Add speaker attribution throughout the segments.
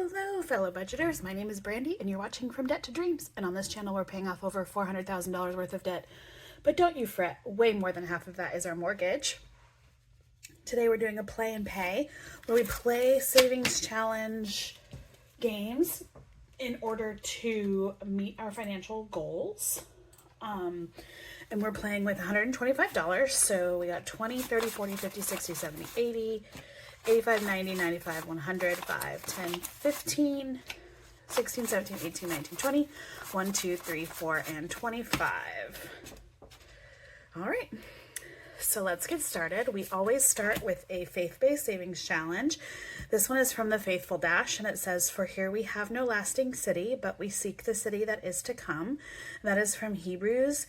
Speaker 1: Hello, fellow budgeters. My name is Brandy, and you're watching From Debt to Dreams. And on this channel, we're paying off over $400,000 worth of debt. But don't you fret, way more than half of that is our mortgage. Today, we're doing a play and pay, where we play savings challenge games in order to meet our financial goals. And we're playing with $125. So we got 20, 30, 40, 50, 60, 70, 80, 85, 90, 95, 100, 5, 10, 15, 16, 17, 18, 19, 20, 1, 2, 3, 4, and 25. All right, so let's get started. We always start with a faith-based savings challenge. This one is from the Faithful Dash, and it says, "For here we have no lasting city, but we seek the city that is to come." That is from Hebrews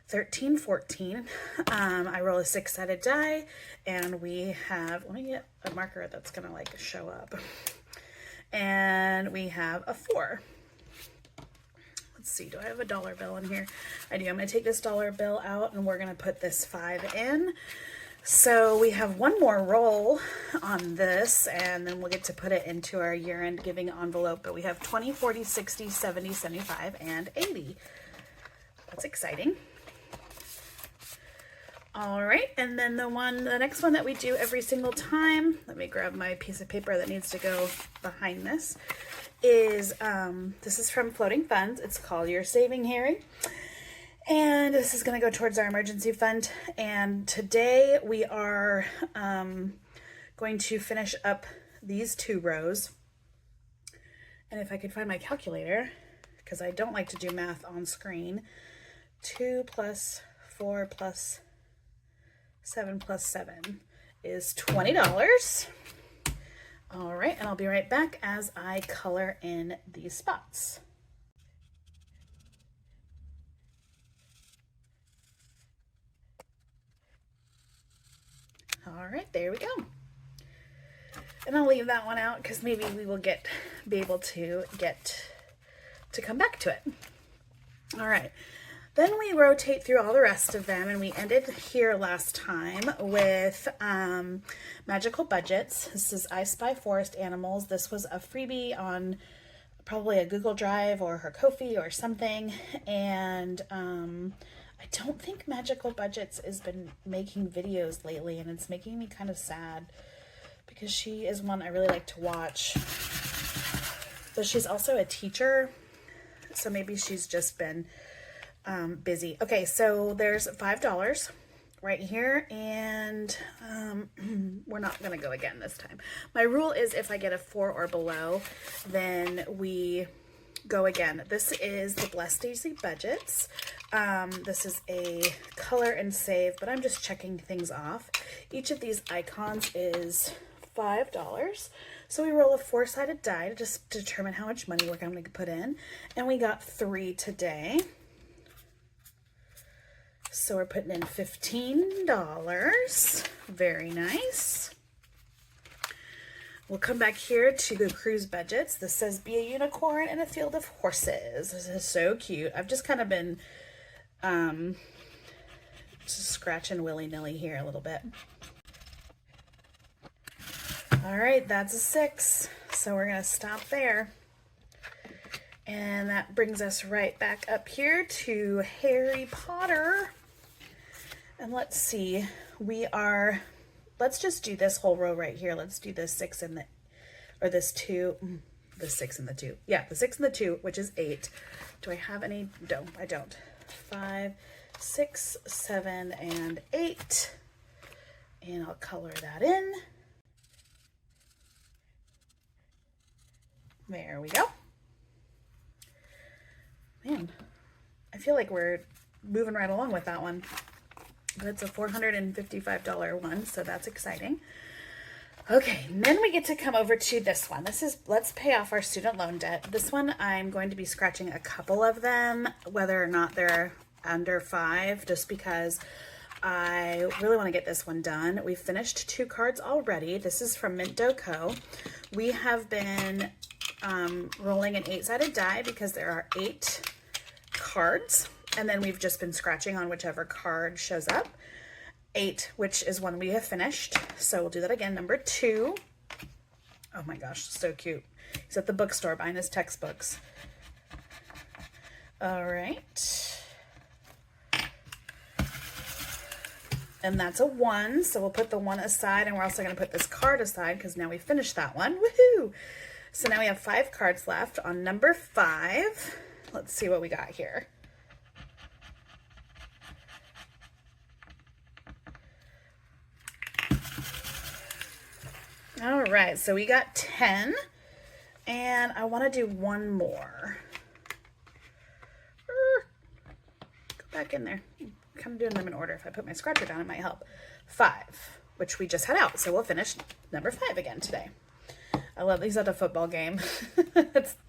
Speaker 1: 13:14. I roll a 6-sided die, and we have, let me get a marker that's gonna like show up, and we have a 4. Let's see, do I have a dollar bill in here? I do. I'm gonna take this dollar bill out, and we're gonna put this 5 in. So we have one more roll on this, and then we'll get to put it into our year-end giving envelope. But we have 20, 40, 60, 70, 75, and 80. That's exciting. All right, and then the next one that we do every single time, let me grab my piece of paper that needs to go behind this, is, this is from Floating Funds. It's called Yer Savin Harry. And this is gonna go towards our emergency fund. And today we are going to finish up these 2 rows. And if I could find my calculator, because I don't like to do math on screen, 2 plus 4 plus 7 plus 7 is $20. All right, and I'll be right back as I color in these spots. All right, there we go. And I'll leave that one out because maybe we will be able to get to come back to it. All right. Then we rotate through all the rest of them, and we ended here last time with Magical Budgets. This is I Spy Forest Animals. This was a freebie on probably a Google Drive or her Ko-fi or something, and I don't think Magical Budgets has been making videos lately, and it's making me kind of sad because she is one I really like to watch. But she's also a teacher, so maybe she's just been busy. Okay, so there's $5 right here, and we're not gonna go again this time. My rule is if I get a 4 or below, then we go again. This is the Blessed Easy Budgets. This is a color and save, but I'm just checking things off. Each of these icons is $5. So we roll a 4-sided die to just determine how much money we're going to put in, and we got 3 today. So we're putting in $15. Very nice. We'll come back here to the cruise budgets. This says, "Be a unicorn in a field of horses." This is so cute. I've just kind of been just scratching willy-nilly here a little bit. All right, that's a 6. So we're gonna stop there. And that brings us right back up here to Harry Potter. And let's see, let's just do this whole row right here. Let's do the 6 and the 2, the 6 and the 2. Yeah, the 6 and the 2, which is 8. Do I have any? No, I don't. 5, 6, 7, and 8. And I'll color that in. There we go. Man, I feel like we're moving right along with that one. But it's a $455 one, so that's exciting. Okay, and then we get to come over to this one. This is Let's Pay Off Our Student Loan Debt. This one, I'm going to be scratching a couple of them, whether or not they're under 5, just because I really want to get this one done. We've finished 2 cards already. This is from Minto Co. We have been rolling an 8-sided die because there are 8 cards, and then we've just been scratching on whichever card shows up. 8, which is one we have finished, so we'll do that again. Number 2. Oh my gosh, so cute. He's at the bookstore buying his textbooks. All right. And that's a 1, so we'll put the 1 aside, and we're also going to put this card aside because now we finished that one. Woohoo! So now we have 5 cards left on number 5. Let's see what we got here. All right, so we got 10, and I want to do one more. Go back in there. I'm kind of doing them in order. If I put my scratcher down, it might help. 5, which we just had out, so we'll finish number 5 again today. I love these at a football game.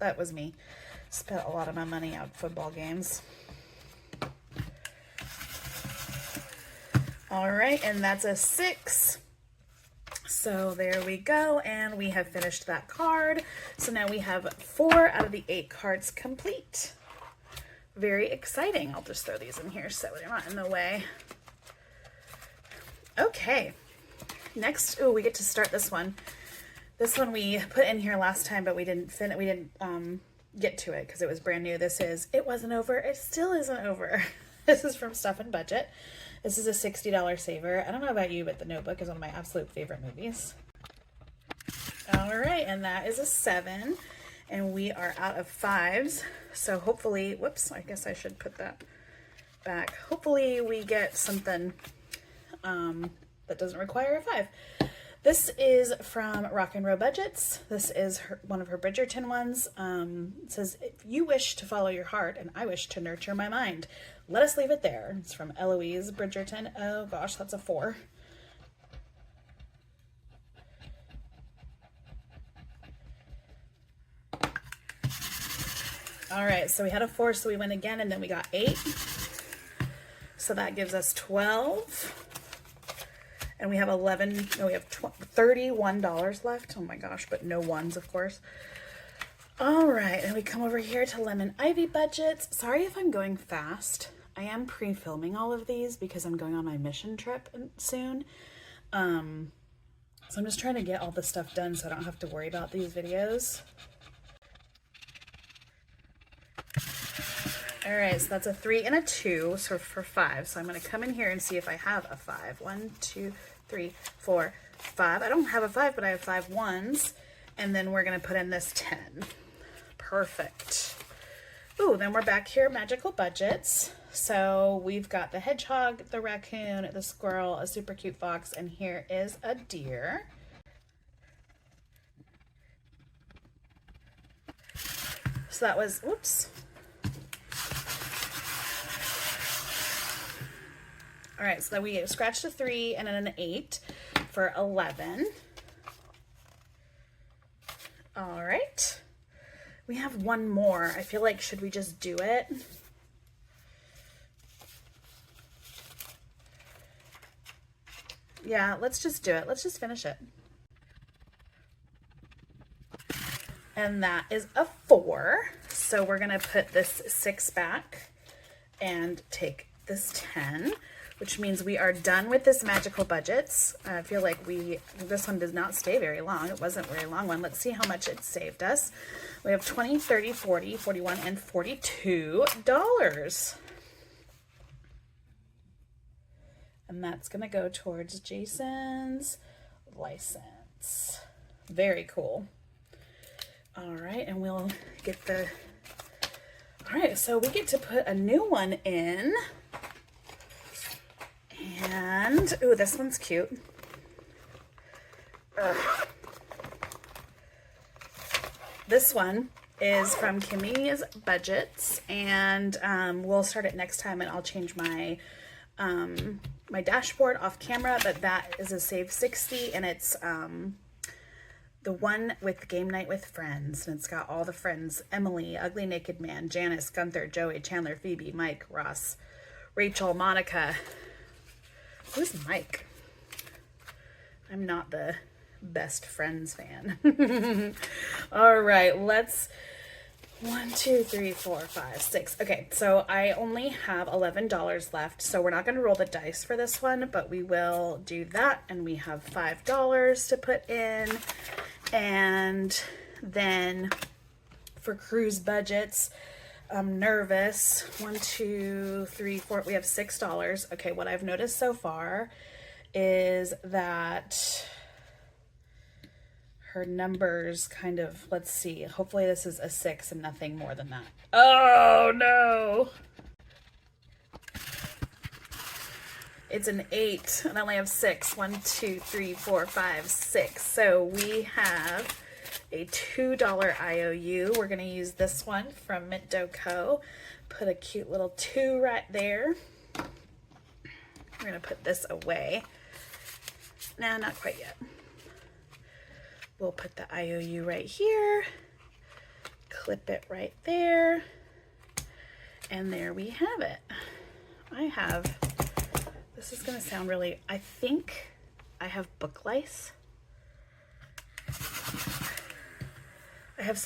Speaker 1: That was me. Spent a lot of my money on football games. All right, and that's a 6. So there we go, and we have finished that card. So now we have 4 out of the 8 cards complete. Very exciting. I'll just throw these in here so they're not in the way. Okay, next, oh, we get to start this one. This one we put in here last time, but we didn't get to it because it was brand new. This is It Wasn't Over, It Still Isn't Over. This is from Stuff and Budget. This is a $60 saver. I don't know about you, but The Notebook is one of my absolute favorite movies. All right, and that is a 7, and we are out of 5s. So hopefully, whoops, I guess I should put that back. Hopefully we get something that doesn't require a 5. This is from Rock and Row Budgets. This is one of her Bridgerton ones. It says, if you wish to follow your heart and I wish to nurture my mind, let us leave it there. It's from Eloise Bridgerton. Oh gosh, that's a 4. All right, so we had a 4, so we went again, and then we got 8. So that gives us 12. And we have $31 left. Oh my gosh, but no 1s, of course. All right, and we come over here to Lemon Ivy Budgets. Sorry if I'm going fast. I am pre-filming all of these because I'm going on my mission trip soon. So I'm just trying to get all this stuff done so I don't have to worry about these videos. All right, so that's a 3 and a 2, so for 5. So I'm going to come in here and see if I have a 5. 1, 2, 3, 4, 5. I don't have a 5, but I have 5 1s. And then we're going to put in this 10. Perfect. Ooh, then we're back here, Magical Budgets. So we've got the hedgehog, the raccoon, the squirrel, a super cute fox, and here is a deer. So that was, whoops. All right, so then we scratched a 3 and then an 8 for 11. All right. We have one more. I feel like, should we just do it? Yeah, let's just do it. Let's just finish it. And that is a 4. So we're going to put this 6 back and take this 10. Which means we are done with this Magical Budgets. I feel like this one does not stay very long. It wasn't a very long one. Let's see how much it saved us. We have 20, 30, 40, 41, and $42. And that's gonna go towards Jason's license. Very cool. All right, and we'll get all right, so we get to put a new one in. And, ooh, this one's cute. This one is from Kimmy's Budgets, and we'll start it next time, and I'll change my my dashboard off camera, but that is a save 60, and it's the one with Game Night with Friends, and it's got all the friends: Emily, Ugly Naked Man, Janice, Gunther, Joey, Chandler, Phoebe, Mike, Ross, Rachel, Monica. Who's Mike? I'm not the best Friends fan. All right, let's 1, 2, 3, 4, 5, 6. Okay, so I only have $11 left, so we're not going to roll the dice for this one, but we will do that, and we have $5 to put in, and Then for cruise budgets, I'm nervous. 1, 2, 3, 4. We have $6. Okay, what I've noticed so far is that her numbers kind of, let's see. Hopefully this is a 6 and nothing more than that. Oh no. It's an 8 and I only have 6. 1, 2, 3, 4, 5, 6. So we have a $2 IOU. We're going to use this one from Mint Dough Co. Put a cute little 2 right there. We're going to put this away. No, not quite yet. We'll put the IOU right here. Clip it right there. And there we have it. This is going to sound really, I think I have book lice.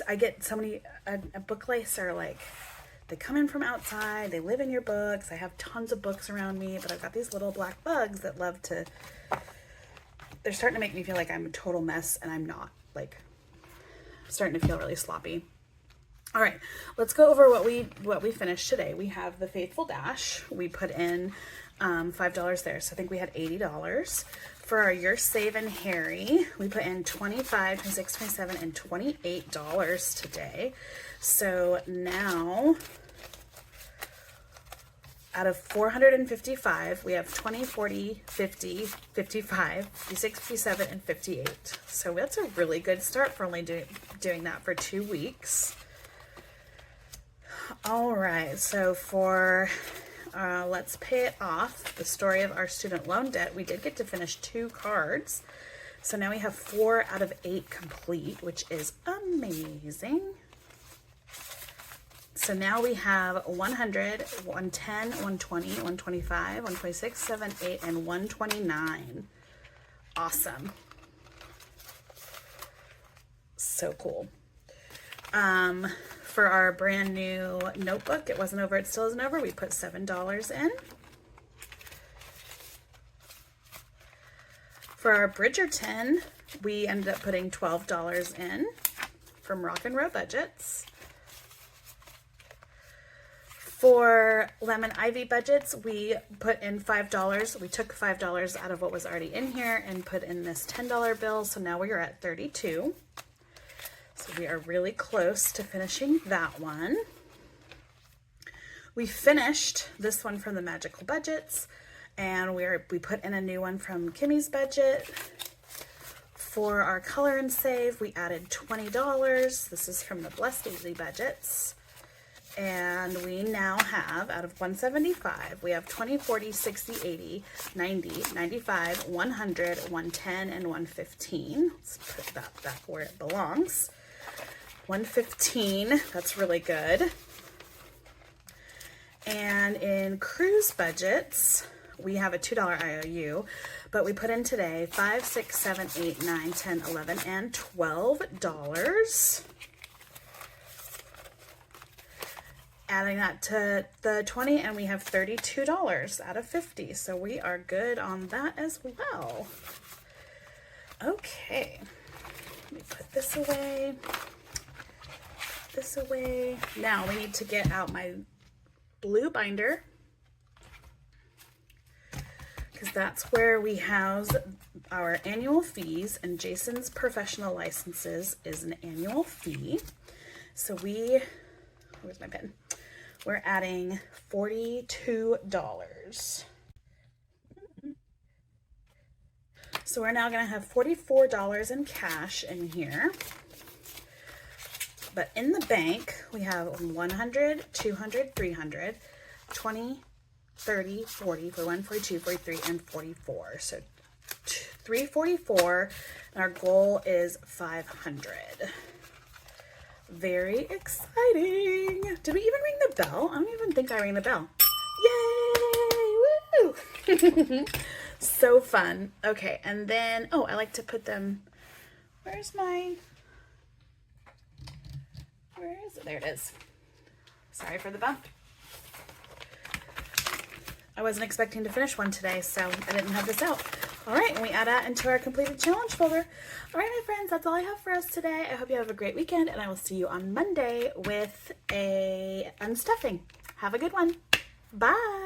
Speaker 1: I get so many, a book lice are like, they come in from outside, they live in your books. I have tons of books around me, but I've got these little black bugs that love to, they're starting to make me feel like I'm a total mess, and I'm not. Like, I'm starting to feel really sloppy. All right, let's go over what we finished today. We have the Faithful Dash. We put in $5 there, so I think we had $80. For our Yer Savin Harry, we put in $25, $26, $27, and $28 today. So now, out of 455, we have 20, 40, 50, 55, 56, 57, and 58. So that's a really good start for only doing that for 2 weeks. All right, so for Let's Pay It Off, the story of our student loan debt, we did get to finish 2 cards. So now we have 4 out of 8 complete, which is amazing. So now we have 100, 110, 120, 125, 126, 7, 8, and 129. Awesome. So cool. For our brand new notebook, it wasn't over, it still isn't over, we put $7 in. For our Bridgerton, we ended up putting $12 in from Rock and Row Budgets. For Lemon Ivy Budgets, we put in $5. We took $5 out of what was already in here and put in this $10 bill, so now we are at $32. So we are really close to finishing that one. We finished this one from the Magical Budgets, and we put in a new one from Kimmy's budget. For our Color and Save, we added $20. This is from the Blessed Easy Budgets. And we now have, out of 175, we have 20, 40, 60, 80, 90, 95, 100, 110, and 115. Let's put that back where it belongs. 115, that's really good. And in cruise budgets, we have a $2 IOU, but we put in today 5, 6, 7, 8, 9, 10, 11, and $12. Adding that to the 20, and we have $32 out of 50. So we are good on that as well. Okay, let me put this away. This away. Now we need to get out my blue binder, because that's where we house our annual fees, and Jason's professional licenses is an annual fee. So where's my pen? We're adding $42. So we're now going to have $44 in cash in here. But in the bank, we have 100, 200, 300, 20, 30, 40, 41, 42, 43, and 44. So 344, and our goal is 500. Very exciting. Did we even ring the bell? I don't even think I rang the bell. Yay! Woo! So fun. Okay, and then, oh, I like to put them, where is it? There it is. Sorry for the bump. I wasn't expecting to finish one today, so I didn't have this out. All right, and we add that into our completed challenge folder. All right, my friends, that's all I have for us today. I hope you have a great weekend, and I will see you on Monday with a unstuffing. Have a good one. Bye.